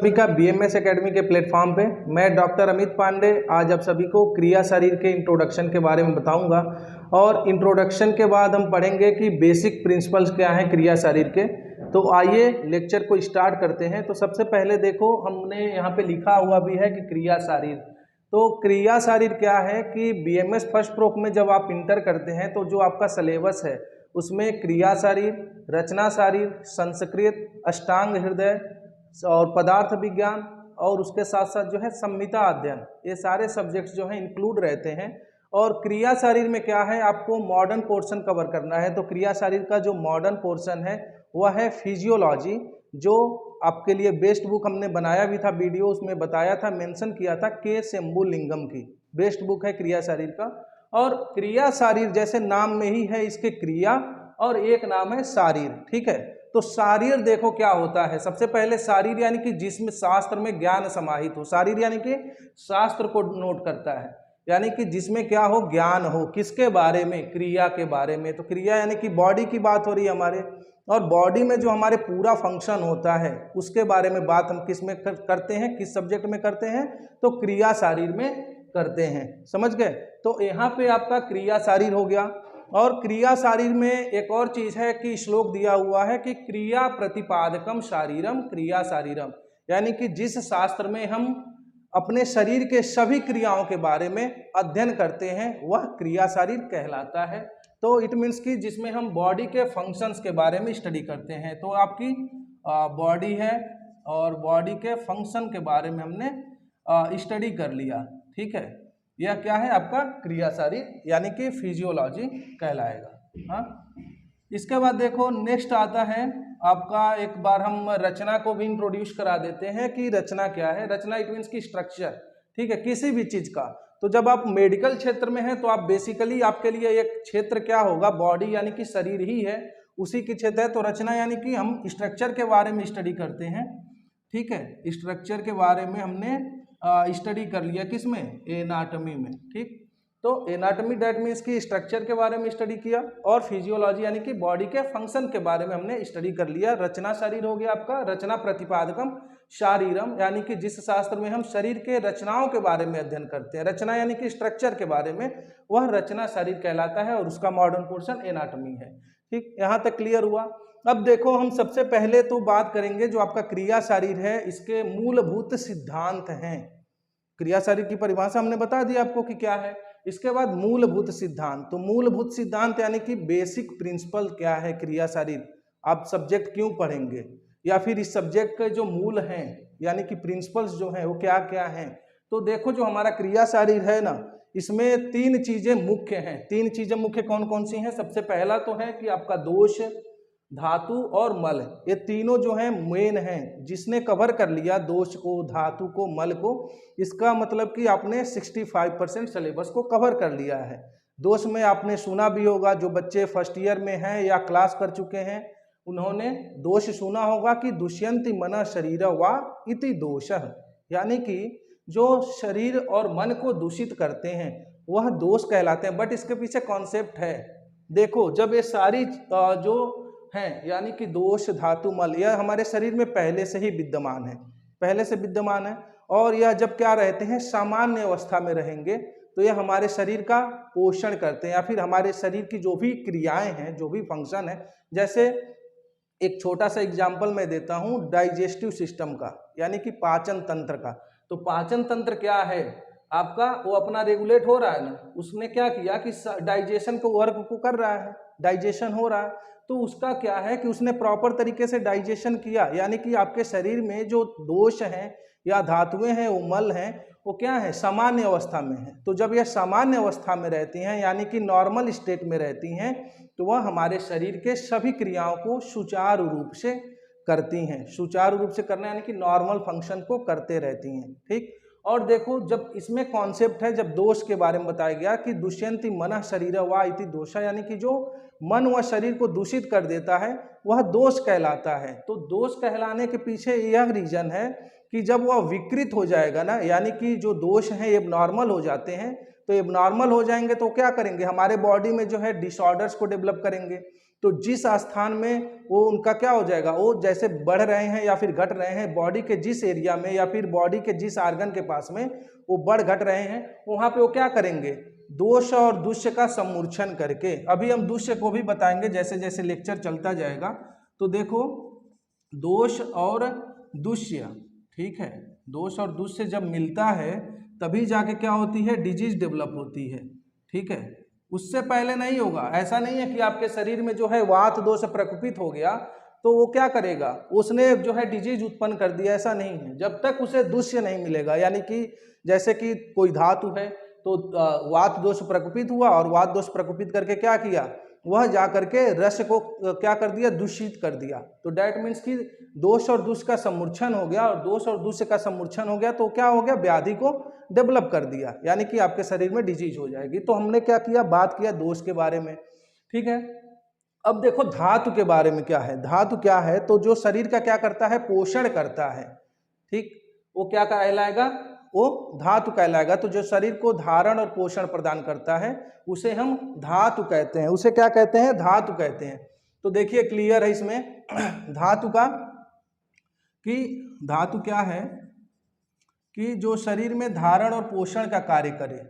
सभी का BMS academy के प्लेटफॉर्म पे मैं डॉक्टर अमित पांडे आज आप सभी को क्रिया शरीर के इंट्रोडक्शन के बारे में बताऊंगा। और इंट्रोडक्शन के बाद हम पढ़ेंगे कि बेसिक प्रिंसिपल्स क्या हैं क्रिया शरीर के। तो आइए लेक्चर को स्टार्ट करते हैं। तो सबसे पहले देखो हमने यहाँ पे लिखा हुआ भी है कि क्रिया शरीर। तो क्रिया शरीर क्या है कि बीएमएस फर्स्ट प्रोक में जब आप इंटर करते हैं तो जो आपका सिलेबस है उसमें क्रिया शरीर, रचना शरीर, संस्कृत, अष्टांग हृदय और पदार्थ विज्ञान और उसके साथ साथ जो है संहिता अध्ययन, ये सारे सब्जेक्ट्स जो हैं इंक्लूड रहते हैं। और क्रिया शरीर में क्या है, आपको मॉडर्न पोर्शन कवर करना है। तो क्रिया शरीर का जो मॉडर्न पोर्शन है वह है फिजियोलॉजी, जो आपके लिए बेस्ट बुक हमने बनाया भी था वीडियो, उसमें बताया था, मेंशन किया था के शंभुलिंगम की बेस्ट बुक है क्रिया शरीर का। और क्रिया शरीर जैसे नाम में ही है इसके क्रिया और एक नाम है शारीर, ठीक है। तो शारीर देखो क्या होता है। सबसे पहले शारीर यानी कि जिसमें शास्त्र में ज्ञान समाहित हो। शारीर यानी कि शास्त्र को नोट करता है, यानी कि जिसमें क्या हो, ज्ञान हो। किसके बारे में? क्रिया के बारे में। तो क्रिया यानी कि बॉडी की बात हो रही है हमारे, और बॉडी में जो हमारे पूरा फंक्शन होता है उसके बारे में बात हम किस में करते हैं, किस सब्जेक्ट में करते हैं? तो क्रिया शारीर में करते हैं, समझ गए। तो यहाँ पे आपका क्रिया शारीर हो गया। और क्रिया शारीर में एक और चीज है कि श्लोक दिया हुआ है कि क्रिया प्रतिपादकम शारीरम क्रिया शारीरम, यानी कि जिस शास्त्र में हम अपने शरीर के सभी क्रियाओं के बारे में अध्ययन करते हैं वह क्रिया शारीर कहलाता है। तो इट मीन्स कि जिसमें हम बॉडी के फंक्शंस के बारे में स्टडी करते हैं। तो आपकी बॉडी है और बॉडी के फंक्शन के बारे में हमने स्टडी कर लिया, ठीक है। यह क्या है आपका क्रिया शरीर, यानी कि फिजियोलॉजी कहलाएगा। हाँ, इसके बाद देखो नेक्स्ट आता है आपका, एक बार हम रचना को भी इंट्रोड्यूस करा देते हैं कि रचना क्या है। रचना इट मीन्स की स्ट्रक्चर, ठीक है, किसी भी चीज का। तो जब आप मेडिकल क्षेत्र में हैं तो आप बेसिकली आपके लिए एक क्षेत्र क्या होगा, बॉडी यानी कि शरीर ही है, उसी की क्षेत्र है। तो रचना यानी कि हम स्ट्रक्चर के बारे में स्टडी करते हैं, ठीक है। स्ट्रक्चर के बारे में हमने स्टडी कर लिया किसमें, एनाटॉमी में, ठीक। तो एनाटॉमी दैट मीन्स की स्ट्रक्चर के बारे में स्टडी किया, और फिजियोलॉजी यानी कि बॉडी के फंक्शन के बारे में हमने स्टडी कर लिया। रचना शरीर हो गया आपका। रचना प्रतिपादकम शारीरम, यानी कि जिस शास्त्र में हम शरीर के रचनाओं के बारे में अध्ययन करते हैं, रचना यानी कि स्ट्रक्चर के बारे में, वह रचना शरीर कहलाता है और उसका मॉडर्न पोर्शन एनाटॉमी है, ठीक। यहाँ तक क्लियर हुआ। अब देखो हम सबसे पहले तो बात करेंगे जो आपका क्रिया शरीर है, इसके मूलभूत सिद्धांत हैं। क्रिया शरीर की परिभाषा हमने बता दी आपको कि क्या है। इसके बाद मूलभूत सिद्धांत। तो मूलभूत सिद्धांत यानी कि बेसिक प्रिंसिपल क्या है क्रिया शरीर, आप सब्जेक्ट क्यों पढ़ेंगे, या फिर इस सब्जेक्ट के जो मूल हैं यानी कि प्रिंसिपल्स जो हैं वो क्या क्या हैं। तो देखो जो हमारा क्रिया शरीर है ना, इसमें तीन चीजें मुख्य हैं। तीन चीजें मुख्य कौन कौन सी हैं? सबसे पहला तो है कि आपका दोष, धातु और मल, ये तीनों जो हैं मेन हैं। जिसने कवर कर लिया दोष को, धातु को, मल को, इसका मतलब कि आपने 65% सिलेबस को कवर कर लिया है। दोष में आपने सुना भी होगा, जो बच्चे फर्स्ट ईयर में हैं या क्लास कर चुके हैं उन्होंने दोष सुना होगा कि दुष्यंति मन शरीर वा इति दोषः, यानी कि जो शरीर और मन को दूषित करते हैं वह दोष कहलाते हैं। बट इसके पीछे कॉन्सेप्ट है। देखो जब ये सारी जो हैं यानी कि दोष, धातु, मल, यह हमारे शरीर में पहले से ही विद्यमान है, पहले से विद्यमान है। और यह जब क्या रहते हैं, सामान्य अवस्था में रहेंगे तो यह हमारे शरीर का पोषण करते हैं, या फिर हमारे शरीर की जो भी क्रियाएं हैं, जो भी फंक्शन है। जैसे एक छोटा सा एग्जाम्पल मैं देता हूँ डाइजेस्टिव सिस्टम का, यानी कि पाचन तंत्र का। तो पाचन तंत्र क्या है आपका, वो अपना रेगुलेट हो रहा है ना, उसने क्या किया कि डाइजेशन को वर्क को कर रहा है, डाइजेशन हो रहा है। तो उसका क्या है कि उसने प्रॉपर तरीके से डाइजेशन किया, यानी कि आपके शरीर में जो दोष हैं या धातुएं हैं, वो मल हैं, वो क्या है, सामान्य अवस्था में है। तो जब यह सामान्य अवस्था में रहती हैं यानी कि नॉर्मल स्टेट में रहती हैं, तो वह हमारे शरीर के सभी क्रियाओं को सुचारू रूप से करती हैं। सुचारू रूप से करना यानी कि नॉर्मल फंक्शन को करते रहती हैं, ठीक। और देखो जब इसमें कॉन्सेप्ट है, जब दोष के बारे में बताया गया कि दुष्यंति मनः शरीर वा इति दोषा, यानी कि जो मन व शरीर को दूषित कर देता है वह दोष कहलाता है। तो दोष कहलाने के पीछे यह रीजन है कि जब वह विकृत हो जाएगा ना, यानी कि जो दोष हैं एबनॉर्मल हो जाते हैं, तो एबनॉर्मल हो जाएंगे तो क्या करेंगे, हमारे बॉडी में जो है डिसऑर्डर्स को डेवलप करेंगे। तो जिस स्थान में वो उनका क्या हो जाएगा, वो जैसे बढ़ रहे हैं या फिर घट रहे हैं, बॉडी के जिस एरिया में या फिर बॉडी के जिस आर्गन के पास में वो बढ़ घट रहे हैं, वहाँ पे वो क्या करेंगे, दोष और दुष्य का सम्मूर्छन करके। अभी हम दुष्य को भी बताएंगे जैसे जैसे लेक्चर चलता जाएगा। तो देखो दोष और दुष्य, ठीक है, दोष और दुष्य जब मिलता है तभी जाके क्या होती है, डिजीज डेवलप होती है, ठीक है, उससे पहले नहीं होगा। ऐसा नहीं है कि आपके शरीर में जो है वात दोष प्रकोपित हो गया तो वो क्या करेगा, उसने जो है डिजीज उत्पन्न कर दिया, ऐसा नहीं है। जब तक उसे दुष्य नहीं मिलेगा, यानी कि जैसे कि कोई धातु है तो वात दोष प्रकोपित हुआ और वात दोष प्रकोपित करके क्या किया, वह जा करके रस को क्या कर दिया, दूषित कर दिया। तो डैट मीन्स कि दोष और दुष्य का सम्मूर्छन हो गया, और दोष और दुष्य का सम्मूर्छन हो गया तो क्या हो गया, व्याधि को डेवलप कर दिया, यानी कि आपके शरीर में डिजीज हो जाएगी। तो हमने क्या किया, बात किया दोष के बारे में, ठीक है। अब देखो धातु के बारे में क्या है। धातु क्या है, तो जो शरीर का क्या करता है, पोषण करता है, ठीक, वो क्या कहलाएगा, वो धातु कहलाएगा। तो जो शरीर को धारण और पोषण प्रदान करता है उसे हम धातु कहते हैं, उसे क्या कहते हैं, धातु कहते हैं। तो देखिए क्लियर है इसमें धातु का, कि धातु क्या है कि जो शरीर में धारण और पोषण का कार्य करे,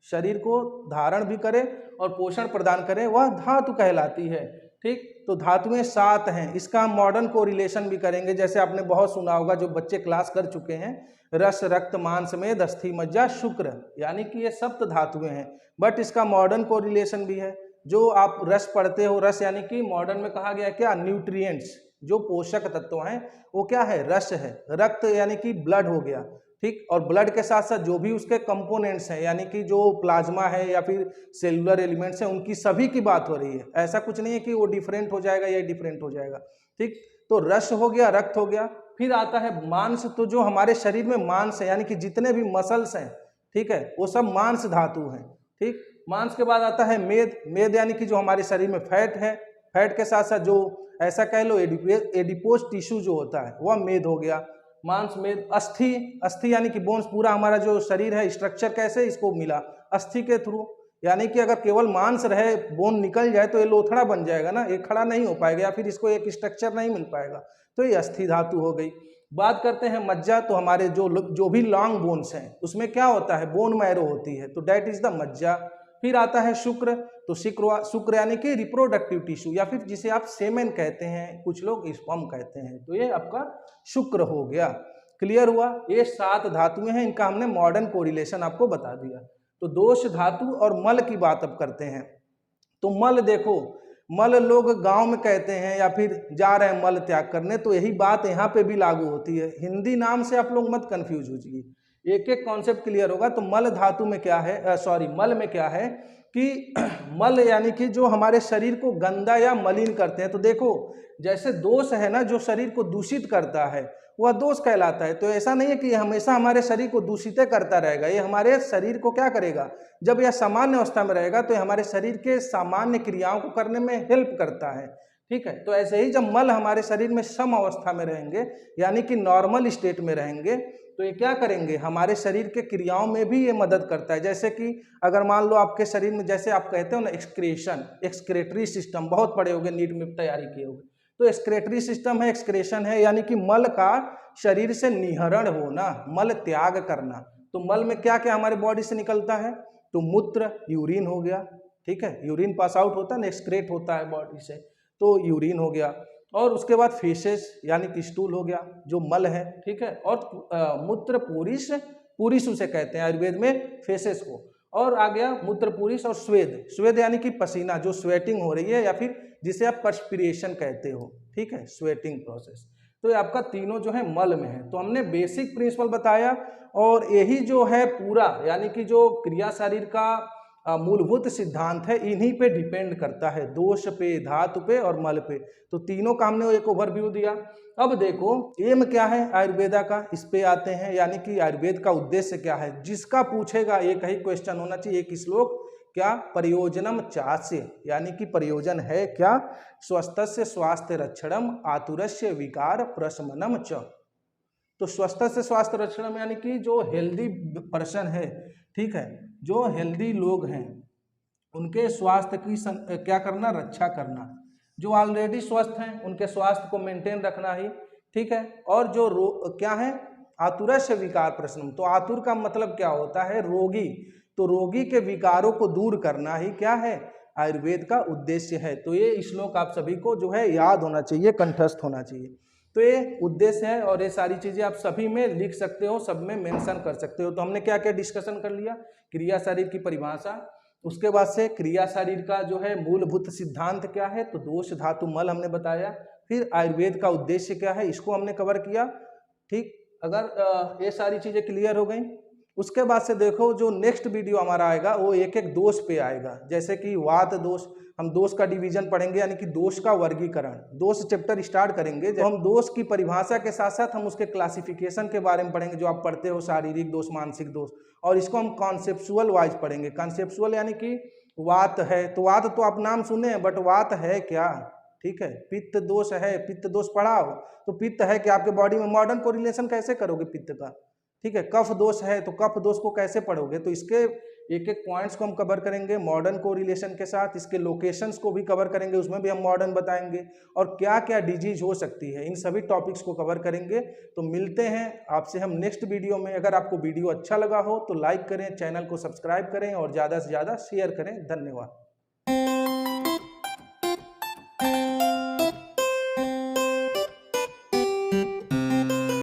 शरीर को धारण भी करे और पोषण प्रदान करे, वह धातु कहलाती है, ठीक। तो धातुएं 7 हैं, इसका हम मॉडर्न को रिलेशन भी करेंगे, जैसे आपने बहुत सुना होगा जो बच्चे क्लास कर चुके हैं, रस रक्त मांस मेद अस्थि मज्जा शुक्र, यानी कि ये सप्त धातुएं हैं। बट इसका मॉडर्न को रिलेशन भी है, जो आप रस पढ़ते हो, रस यानी कि मॉडर्न में कहा गया क्या, न्यूट्रिएंट्स, जो पोषक तत्व हैं वो क्या है, रस है। रक्त यानी कि ब्लड हो गया, ठीक, और ब्लड के साथ साथ जो भी उसके कंपोनेंट्स हैं, यानी कि जो प्लाज्मा है या फिर सेलुलर एलिमेंट्स हैं, उनकी सभी की बात हो रही है। ऐसा कुछ नहीं है कि वो डिफरेंट हो जाएगा या डिफरेंट हो जाएगा, ठीक। तो रस हो गया, रक्त हो गया, फिर आता है मांस। तो जो हमारे शरीर में मांस है, यानी कि जितने भी मसल्स हैं, ठीक है, वो सब मांस धातु हैं, ठीक। मांस के बाद आता है मेद। मेद यानी कि जो हमारे शरीर में फैट है, फैट के साथ साथ जो ऐसा कह लो एडिपोज टिश्यू जो होता है वह मेद हो गया, मांस मेद। अस्थि, अस्थि यानी कि बोन्स, पूरा हमारा जो शरीर है स्ट्रक्चर कैसे इसको मिला, अस्थि के थ्रू, यानी कि अगर केवल मांस रहे, बोन निकल जाए तो ये लोथड़ा बन जाएगा ना, ये खड़ा नहीं हो पाएगा या फिर इसको एक स्ट्रक्चर नहीं मिल पाएगा, तो ये अस्थि धातु हो गई। बात करते हैं मज्जा। तो हमारे जो भी लॉन्ग बोन्स हैं उसमें क्या होता है, बोन मैरो होती है, तो डेट इज द मज्जा। फिर आता है शुक्र। तो शुक्र यानी कि रिप्रोडक्टिव टिश्यू, या फिर जिसे आप सेमेन कहते हैं, कुछ लोग स्पर्म कहते हैं, तो ये आपका शुक्र हो गया। क्लियर हुआ। ये 7 धातुएं हैं, इनका हमने मॉडर्न कोरिलेशन आपको बता दिया। तो दोष धातु और मल की बात अब करते हैं। तो मल देखो, मल लोग गांव में कहते हैं या फिर जा रहे हैं मल त्याग करने, तो यही बात यहाँ पे भी लागू होती है। हिंदी नाम से आप लोग मत कंफ्यूज होइए, एक एक कॉन्सेप्ट क्लियर होगा। तो मल धातु में क्या है, मल में क्या है कि मल यानी कि जो हमारे शरीर को गंदा या मलिन करते हैं। तो देखो जैसे दोष है ना, जो शरीर को दूषित करता है वह दोष कहलाता है। तो ऐसा नहीं है कि हमेशा हमारे शरीर को दूषित करता रहेगा, ये हमारे शरीर को क्या करेगा, जब यह सामान्य अवस्था में रहेगा तो हमारे शरीर के सामान्य क्रियाओं को करने में हेल्प करता है, ठीक है। तो ऐसे ही जब मल हमारे शरीर में सम अवस्था में रहेंगे, यानी कि नॉर्मल स्टेट में रहेंगे, तो ये क्या करेंगे, हमारे शरीर के क्रियाओं में भी ये मदद करता है। जैसे कि अगर मान लो आपके शरीर में, जैसे आप कहते हो ना एक्सक्रेशन, एक्सक्रेटरी सिस्टम, बहुत पढ़े होगे, नीट में तैयारी किए होगे, तो एक्सक्रेटरी सिस्टम है, एक्सक्रेशन है, यानी कि मल का शरीर से निहरण होना, मल त्याग करना। तो मल में क्या क्या हमारे बॉडी से निकलता है, तो मूत्र, यूरिन हो गया, ठीक है, यूरिन पास आउट होता है ना, एक्सक्रेट होता है बॉडी से, तो यूरिन हो गया। और उसके बाद फेसेस यानी कि स्टूल हो गया, जो मल है, ठीक है। और मूत्र पुरीष, पुरीष उसे कहते हैं आयुर्वेद में फेसेस को। और आ गया मूत्र पुरीष और स्वेद, स्वेद यानी कि पसीना, जो स्वेटिंग हो रही है या फिर जिसे आप पर्सपिरेशन कहते हो, ठीक है, स्वेटिंग प्रोसेस। तो ये आपका तीनों जो है मल में है। तो हमने बेसिक प्रिंसिपल बताया, और यही जो है पूरा, यानी कि जो क्रिया शरीर का मूलभूत सिद्धांत है, इन्हीं पे डिपेंड करता है, दोष पे, धातु पे और मल पे। तो तीनों का हमने एक ओवरव्यू दिया। अब देखो एम क्या है आयुर्वेदा का, इस पे आते हैं, यानी कि आयुर्वेद का उद्देश्य क्या है। जिसका पूछेगा एक ही क्वेश्चन होना चाहिए, एक श्लोक, क्या, प्रयोजनम चास्य, यानी कि प्रयोजन है क्या, स्वस्थस्य स्वास्थ्य रक्षणम, आतुरस्य विकार प्रशमनम च। तो स्वस्थ से स्वास्थ्य रक्षण यानी कि जो हेल्दी पर्सन है, ठीक है, जो हेल्दी लोग हैं उनके स्वास्थ्य की क्या करना, रक्षा करना। जो ऑलरेडी स्वस्थ हैं उनके स्वास्थ्य को मेंटेन रखना ही, ठीक है। और जो क्या है, आतुरस्य विकार प्रशमन, तो आतुर का मतलब क्या होता है, रोगी, तो रोगी के विकारों को दूर करना ही क्या है, आयुर्वेद का उद्देश्य है। तो ये श्लोक आप सभी को जो है याद होना चाहिए, कंठस्थ होना चाहिए। तो ये उद्देश्य है और ये सारी चीजें आप सभी में लिख सकते हो, सब में मेंशन कर सकते हो। तो हमने क्या क्या डिस्कशन कर लिया, क्रिया शरीर की परिभाषा, उसके बाद से क्रिया शरीर का जो है मूलभूत सिद्धांत क्या है, तो दोष धातु मल हमने बताया। फिर आयुर्वेद का उद्देश्य क्या है, इसको हमने कवर किया, ठीक। अगर ये सारी चीजें क्लियर हो गई, उसके बाद से देखो जो नेक्स्ट वीडियो हमारा आएगा वो एक एक दोष पे आएगा। जैसे कि वात दोष, हम दोष का डिवीजन पढ़ेंगे, यानी कि दोष का वर्गीकरण, दोष चैप्टर स्टार्ट करेंगे। तो हम दोष की परिभाषा के साथ साथ हम उसके क्लासिफिकेशन के बारे में पढ़ेंगे, जो आप पढ़ते हो, शारीरिक दोष, मानसिक दोष, और इसको हम कॉन्सेप्चुअल वाइज पढ़ेंगे। कॉन्सेप्चुअल यानी कि वात है, तो वात तो आप नाम सुने, बट वात है क्या, ठीक है। पित्त दोष है, पित्त दोष पढ़ाओ, तो पित्त है कि आपके बॉडी में, मॉडर्न कोरिलेशन कैसे करोगे पित्त का, ठीक है। कफ दोष है, तो कफ दोष को कैसे पढ़ोगे, तो इसके एक एक पॉइंट्स को हम कवर करेंगे मॉडर्न कोरिलेशन के साथ। इसके लोकेशंस को भी कवर करेंगे, उसमें भी हम मॉडर्न बताएंगे, और क्या क्या डिजीज हो सकती है, इन सभी टॉपिक्स को कवर करेंगे। तो मिलते हैं आपसे हम नेक्स्ट वीडियो में। अगर आपको वीडियो अच्छा लगा हो तो लाइक करें, चैनल को सब्सक्राइब करें और ज़्यादा से ज़्यादा शेयर करें। धन्यवाद।